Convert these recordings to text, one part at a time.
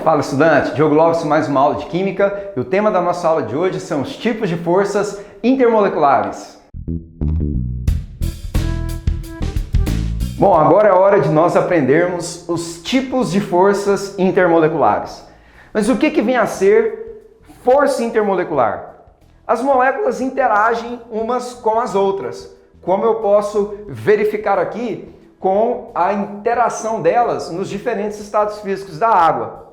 Fala, estudante! Diogo Lopes, mais uma aula de Química, e o tema da nossa aula de hoje são os tipos de forças intermoleculares. Bom, agora é hora de nós aprendermos os tipos de forças intermoleculares. Mas o que vem a ser força intermolecular? As moléculas interagem umas com as outras, como eu posso verificar aqui com a interação delas nos diferentes estados físicos da água.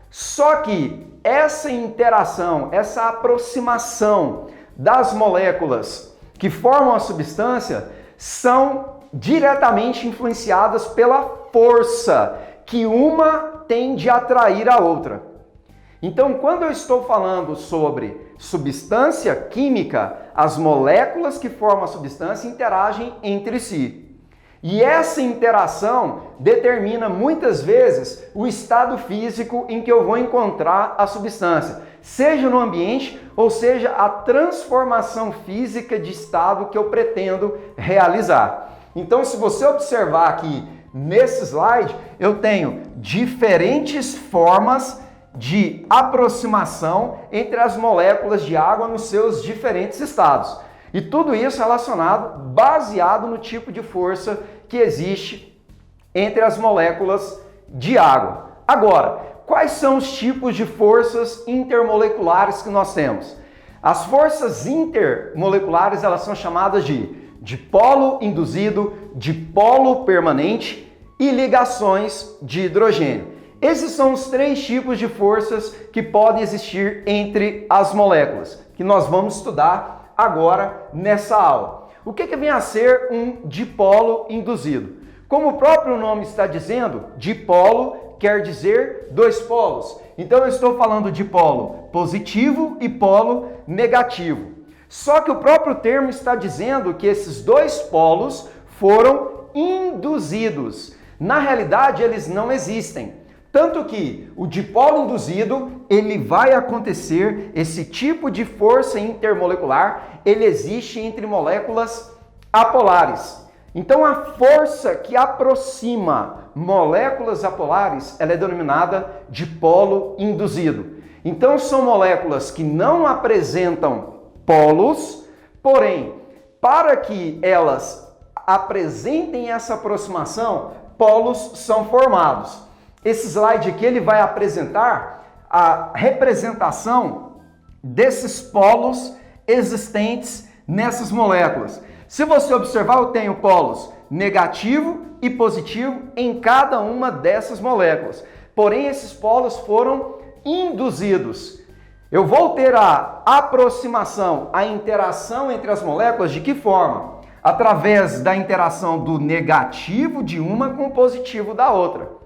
Só que essa interação, essa aproximação das moléculas que formam a substância são diretamente influenciadas pela força que uma tem de atrair a outra. Então, quando eu estou falando sobre substância química, as moléculas que formam a substância interagem entre si. E essa interação determina muitas vezes o estado físico em que eu vou encontrar a substância, seja no ambiente ou seja a transformação física de estado que eu pretendo realizar. Então, se você observar aqui nesse slide, eu tenho diferentes formas de aproximação entre as moléculas de água nos seus diferentes estados. E tudo isso relacionado, baseado no tipo de força que existe entre as moléculas de água. Agora, quais são os tipos de forças intermoleculares que nós temos? As forças intermoleculares, elas são chamadas de dipolo induzido, dipolo permanente e ligações de hidrogênio. Esses são os três tipos de forças que podem existir entre as moléculas, que nós vamos estudar agora nessa aula. O que vem a ser um dipolo induzido? Como o próprio nome está dizendo, dipolo quer dizer dois polos. Então eu estou falando de polo positivo e polo negativo. Só que o próprio termo está dizendo que esses dois polos foram induzidos. Na realidade, eles não existem. Tanto que o dipolo induzido, ele vai acontecer, esse tipo de força intermolecular, ele existe entre moléculas apolares. Então a força que aproxima moléculas apolares, ela é denominada dipolo induzido. Então são moléculas que não apresentam polos, porém, para que elas apresentem essa aproximação, polos são formados. Esse slide aqui ele vai apresentar a representação desses polos existentes nessas moléculas. Se você observar, eu tenho polos negativo e positivo em cada uma dessas moléculas. Porém, esses polos foram induzidos. Eu vou ter a aproximação, a interação entre as moléculas de que forma? Através da interação do negativo de uma com o positivo da outra.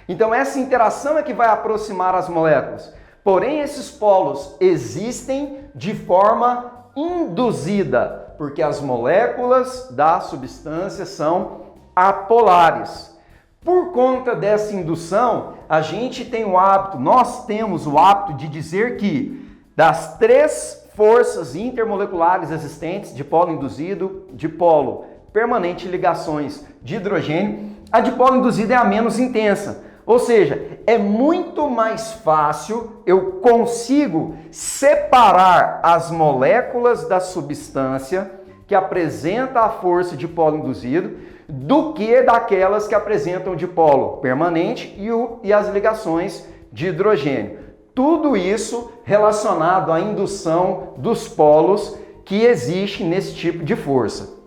Então essa interação é que vai aproximar as moléculas. Porém, esses polos existem de forma induzida, porque as moléculas da substância são apolares. Por conta dessa indução, a gente tem o hábito, nós temos o hábito de dizer que das três forças intermoleculares existentes, dipolo induzido, dipolo permanente e ligações de hidrogênio, a dipolo induzida é a menos intensa. Ou seja, é muito mais fácil, eu consigo separar as moléculas da substância que apresenta a força de dipolo induzido do que daquelas que apresentam dipolo permanente e as ligações de hidrogênio. Tudo isso relacionado à indução dos polos que existe nesse tipo de força.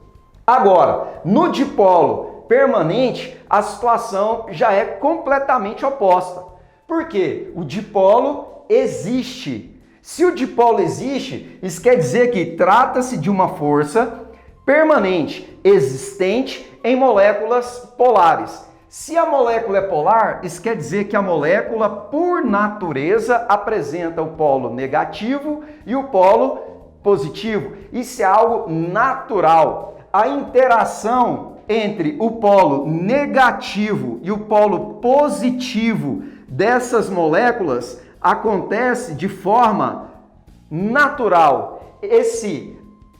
Agora, no dipolo permanente, a situação já é completamente oposta. Por quê? O dipolo existe. Se o dipolo existe, isso quer dizer que trata-se de uma força permanente, existente em moléculas polares. Se a molécula é polar, isso quer dizer que a molécula, por natureza, apresenta o polo negativo e o polo positivo. Isso é algo natural. A interação entre o polo negativo e o polo positivo dessas moléculas acontece de forma natural.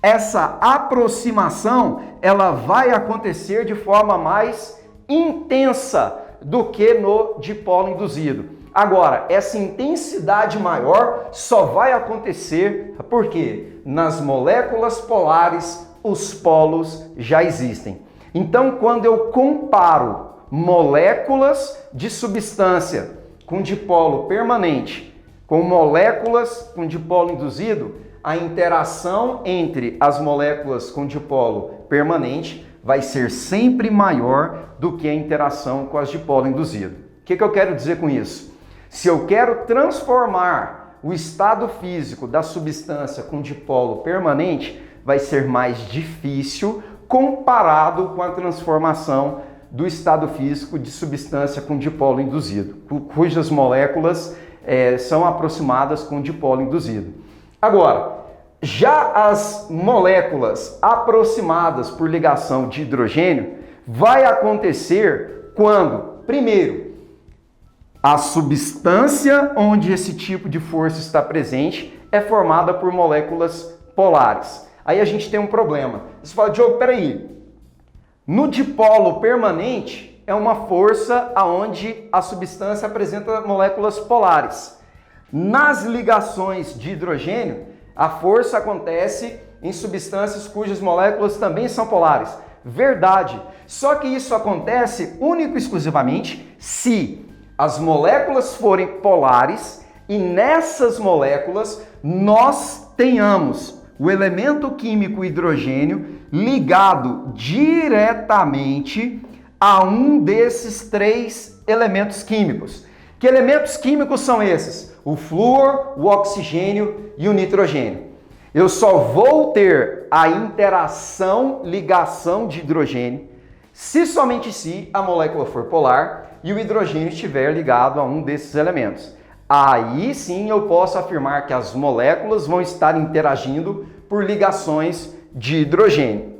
Essa aproximação, ela vai acontecer de forma mais intensa do que no dipolo induzido. Agora, essa intensidade maior só vai acontecer porque nas moléculas polares os polos já existem. Então, quando eu comparo moléculas de substância com dipolo permanente com moléculas com dipolo induzido, a interação entre as moléculas com dipolo permanente vai ser sempre maior do que a interação com as dipolo induzido. O que eu quero dizer com isso? Se eu quero transformar o estado físico da substância com dipolo permanente, vai ser mais difícil comparado com a transformação do estado físico de substância com dipolo induzido, cujas moléculas são aproximadas com dipolo induzido. Agora, já as moléculas aproximadas por ligação de hidrogênio vai acontecer quando, primeiro, a substância onde esse tipo de força está presente é formada por moléculas polares. Aí a gente tem um problema. Você fala, Diogo, peraí, no dipolo permanente é uma força onde a substância apresenta moléculas polares. Nas ligações de hidrogênio, a força acontece em substâncias cujas moléculas também são polares. Verdade. Só que isso acontece único e exclusivamente se as moléculas forem polares e nessas moléculas nós tenhamos o elemento químico hidrogênio ligado diretamente a um desses três elementos químicos. Que elementos químicos são esses? O flúor, o oxigênio e o nitrogênio. Eu só vou ter a interação, ligação de hidrogênio, se somente se a molécula for polar e o hidrogênio estiver ligado a um desses elementos. Aí sim eu posso afirmar que as moléculas vão estar interagindo por ligações de hidrogênio.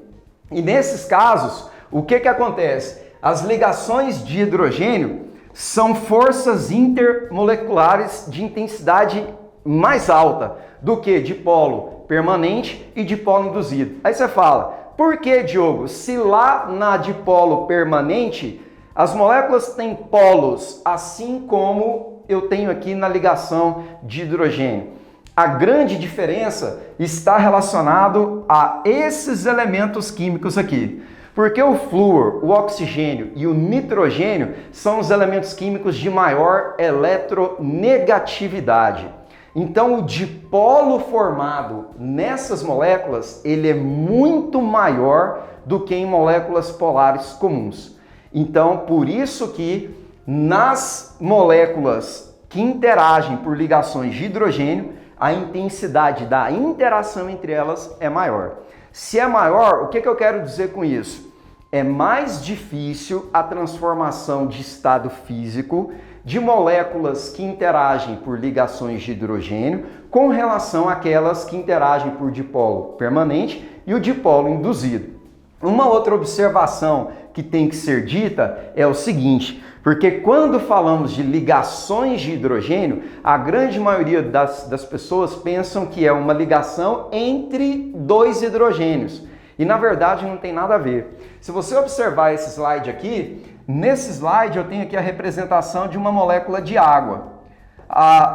E nesses casos, o que acontece? As ligações de hidrogênio são forças intermoleculares de intensidade mais alta do que dipolo permanente e dipolo induzido. Aí você fala, por que, Diogo? Se lá na dipolo permanente as moléculas têm polos, assim como eu tenho aqui na ligação de hidrogênio. A grande diferença está relacionado a esses elementos químicos aqui. Porque o flúor, o oxigênio e o nitrogênio são os elementos químicos de maior eletronegatividade. Então, o dipolo formado nessas moléculas, ele é muito maior do que em moléculas polares comuns. Então, por isso que nas moléculas que interagem por ligações de hidrogênio, a intensidade da interação entre elas é maior. Se é maior, o que eu quero dizer com isso? É mais difícil a transformação de estado físico de moléculas que interagem por ligações de hidrogênio com relação àquelas que interagem por dipolo permanente e o dipolo induzido. Uma outra observação que tem que ser dita é o seguinte, porque quando falamos de ligações de hidrogênio, a grande maioria das pessoas pensam que é uma ligação entre dois hidrogênios. E na verdade não tem nada a ver. Se você observar esse slide aqui, nesse slide eu tenho aqui a representação de uma molécula de água.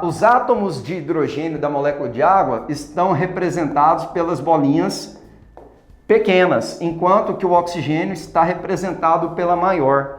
Os átomos de hidrogênio da molécula de água estão representados pelas bolinhas pequenas, enquanto que o oxigênio está representado pela maior.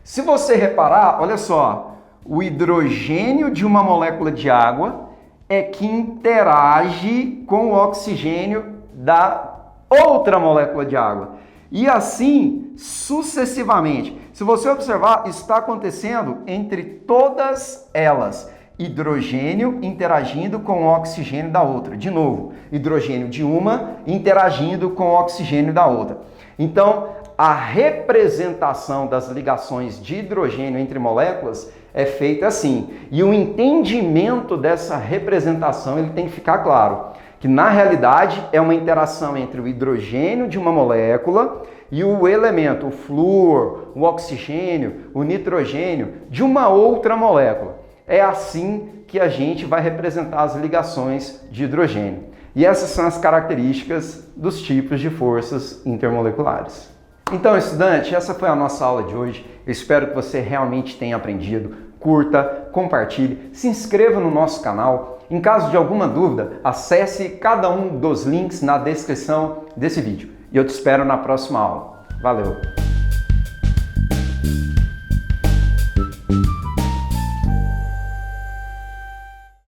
Se você reparar, olha só, o hidrogênio de uma molécula de água é que interage com o oxigênio da outra molécula de água. E assim, sucessivamente. Se você observar, está acontecendo entre todas elas. Hidrogênio interagindo com o oxigênio da outra. De novo, hidrogênio de uma interagindo com o oxigênio da outra. Então, a representação das ligações de hidrogênio entre moléculas é feita assim. E o entendimento dessa representação ele tem que ficar claro. Que na realidade é uma interação entre o hidrogênio de uma molécula e o elemento, o flúor, o oxigênio, o nitrogênio de uma outra molécula. É assim que a gente vai representar as ligações de hidrogênio. E essas são as características dos tipos de forças intermoleculares. Então, estudante, essa foi a nossa aula de hoje. Eu espero que você realmente tenha aprendido curta, compartilhe, se inscreva no nosso canal. Em caso de alguma dúvida, acesse cada um dos links na descrição desse vídeo. E eu te espero na próxima aula. Valeu!